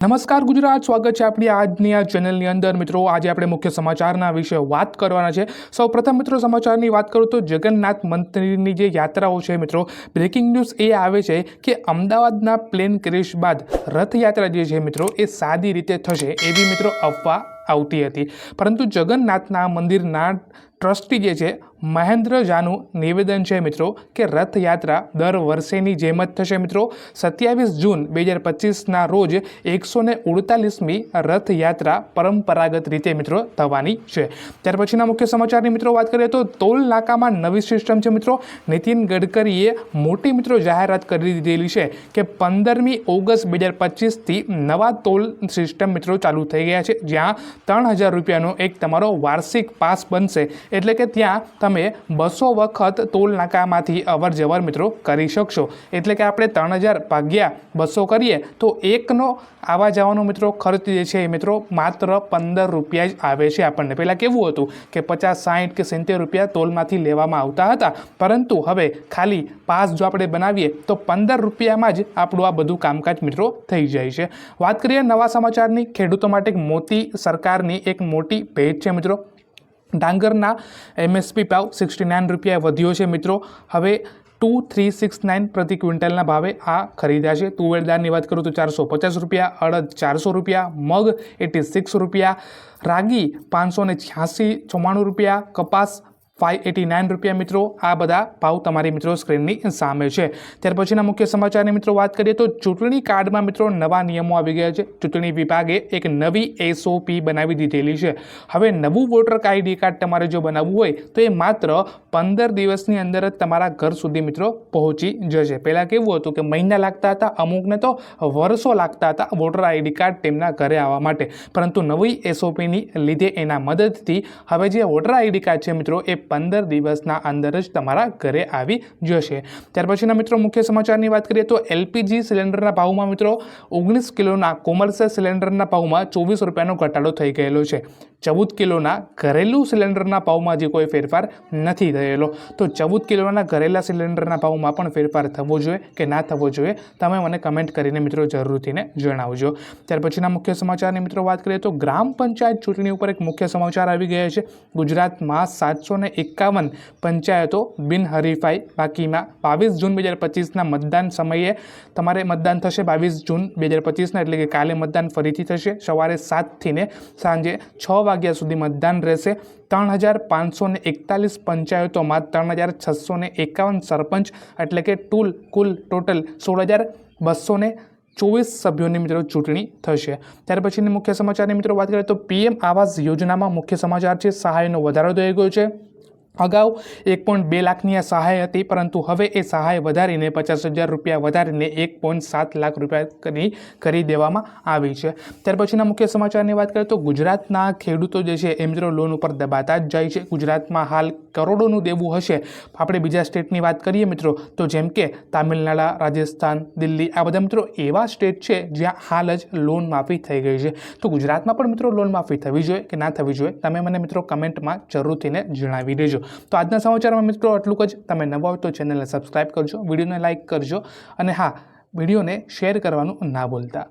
નમસ્કાર ગુજરાત, સ્વાગત છે આપણી આજની આ ચેનલની અંદર। મિત્રો, આજે આપણે મુખ્ય સમાચારના વિશે વાત કરવાના છે। સૌપ્રથમ મિત્રો સમાચારની વાત કરું તો જગન્નાથ મંદિરની જે યાત્રાઓ છે મિત્રો, બ્રેકિંગ ન્યૂઝ એ આવે છે કે અમદાવાદના પ્લેન ક્રેશ બાદ રથયાત્રા જે છે મિત્રો એ સાદી રીતે થશે એવી મિત્રો અફવા આવતી હતી, પરંતુ જગન્નાથના મંદિરના ટ્રસ્ટી જે છે મહેન્દ્ર ઝાનું નિવેદન છે મિત્રો કે રથયાત્રા દર વર્ષેની જેમ જ થશે મિત્રો। 27 જૂન 2025ના રોજ 148મી રથયાત્રા પરંપરાગત રીતે મિત્રો થવાની છે। ત્યાર પછીના મુખ્ય સમાચારની મિત્રો વાત કરીએ તો ટોલ નાકામાં નવી સિસ્ટમ છે મિત્રો। નીતિન ગડકરીએ મોટી મિત્રો જાહેરાત કરી દીધેલી છે કે 15મી ઓગસ્ટ 2025થી નવા ટોલ સિસ્ટમ મિત્રો ચાલુ થઈ ગયા છે, જ્યાં 3000 રૂપિયાનો એક તમારો વાર્ષિક પાસ બનશે, એટલે કે ત્યાં તમે 200 વખત ટોલ નાકામાંથી અવર જવર મિત્રો કરી શકશો। એટલે કે આપણે 3000 ભાગ્યા 200 કરીએ તો એકનો આવા જવાનો મિત્રો ખર્ચ જે છે મિત્રો માત્ર 15 રૂપિયા જ આવે છે આપણને। પહેલાં કેવું હતું કે 50, 60 કે 70 રૂપિયા ટોલમાંથી લેવામાં આવતા હતા, પરંતુ હવે ખાલી પાસ જો આપણે બનાવીએ તો 15 રૂપિયામાં જ આપણું આ બધું કામકાજ મિત્રો થઈ જાય છે। વાત કરીએ નવા સમાચારની, ખેડૂતો માટે મોટી સરકારની એક મોટી ભેટ છે મિત્રો। ડાંગરના MSP ભાવ 69 રૂપિયા વધ્યો છે મિત્રો। હવે 2369 પ્રતિ ક્વિન્ટલના ભાવે આ ખરીદ્યા છે। તુવેર દાળની વાત કરું તો 450 રૂપિયા, અડદ 400 રૂપિયા, મગ 86 રૂપિયા, રાગી 586 94 રૂપિયા, કપાસ 589 રૂપિયા મિત્રો। આ બધા ભાવ તમારી મિત્રો સ્ક્રીનની સામે છે। ત્યાર પછીના મુખ્ય સમાચારની મિત્રો વાત કરીએ તો ચૂંટણી કાર્ડમાં મિત્રો નવા નિયમો આવી ગયા છે। ચૂંટણી વિભાગે એક નવી SOP બનાવી દીધેલી છે। હવે નવું વોટર ID કાર્ડ તમારે જો બનાવવું હોય તો એ માત્ર 15 દિવસની અંદર જ તમારા ઘર સુધી મિત્રો પહોંચી જશે। પહેલાં કેવું હતું કે મહિના લાગતા હતા, અમુકને તો વર્ષો લાગતા હતા વોટર ID કાર્ડ તેમના ઘરે આવવા માટે, પરંતુ નવી SOPની લીધે એના મદદથી હવે જે વોટર ID કાર્ડ છે મિત્રો એ 15 દિવસના અંદર જ તમારા ઘરે આવી જશે। ત્યાર પછીના મિત્રો મુખ્ય સમાચારની વાત કરીએ તો LPG સિલિન્ડરના ભાવમાં મિત્રો 19 કિલોના કોમર્શિયલ સિલિન્ડરના ભાવમાં 24 રૂપિયાનો ઘટાડો થઈ ગયેલો છે। 14 કિલોના ઘરેલું સિલિન્ડરના ભાવમાં જે કોઈ ફેરફાર નથી થયેલો, તો 14 કિલોના ઘરેલા સિલિન્ડરના ભાવમાં પણ ફેરફાર થવો જોઈએ કે ના થવો જોઈએ, તમે મને કમેન્ટ કરીને મિત્રો જરૂરથીને જણાવજો। ત્યાર પછીના મુખ્ય સમાચારની મિત્રો વાત કરીએ તો ગ્રામ પંચાયત ચૂંટણી ઉપર એક મુખ્ય સમાચાર આવી ગયા છે। ગુજરાતમાં 751 પંચાયતો બિનહરીફાઈ બાકીમાં 22 જૂન 2025ના મતદાન સમયે તમારે મતદાન થશે। 22 જૂન 2025ના એટલે કે કાલે મતદાન ફરીથી થશે। સવારે 7થી ને સાંજે 6 વાગ્યા સુધી મતદાન રહેશે। 3541 પંચાયતોમાં 3651 સરપંચ એટલે કે કુલ ટોટલ 16224 સભ્યોની મિત્રો ચૂંટણી થશે। ત્યાર પછીની મુખ્ય સમાચારની મિત્રો વાત કરીએ તો PM આવાસ યોજનામાં મુખ્ય સમાચાર છે સહાયનો વધારો થઈ ગયો છે। અગાઉ 1.2 લાખની આ સહાય હતી, પરંતુ હવે એ સહાય વધારીને 50,000 રૂપિયા વધારીને 1.7 લાખ રૂપિયા કરી દેવામાં આવી છે। ત્યાર પછીના મુખ્ય સમાચારની વાત કરીએ તો ગુજરાતના ખેડૂતો જે છે એ મિત્રો લોન ઉપર દબાતા જ જાય છે। ગુજરાતમાં હાલ કરોડોનું દેવું હશે। આપણે બીજા સ્ટેટની વાત કરીએ મિત્રો તો જેમ કે તામિલનાડુ, રાજસ્થાન, દિલ્હી, આ બધા મિત્રો એવા સ્ટેટ છે જ્યાં હાલ જ લોન માફી થઈ ગઈ છે। તો ગુજરાતમાં પણ મિત્રો લોન માફી થવી જોઈએ કે ના થવી જોઈએ, તમે મને મિત્રો કમેન્ટમાં જરૂરથીને જણાવી દેજો। તો આજના સમાચારમાં મિત્રો આટલું જ। તમે નવા હોય તો ચેનલને સબસ્ક્રાઈબ કરજો, વિડીયોને લાઇક કરજો અને હા, વિડીયોને શેર કરવાનું ના ભૂલતા।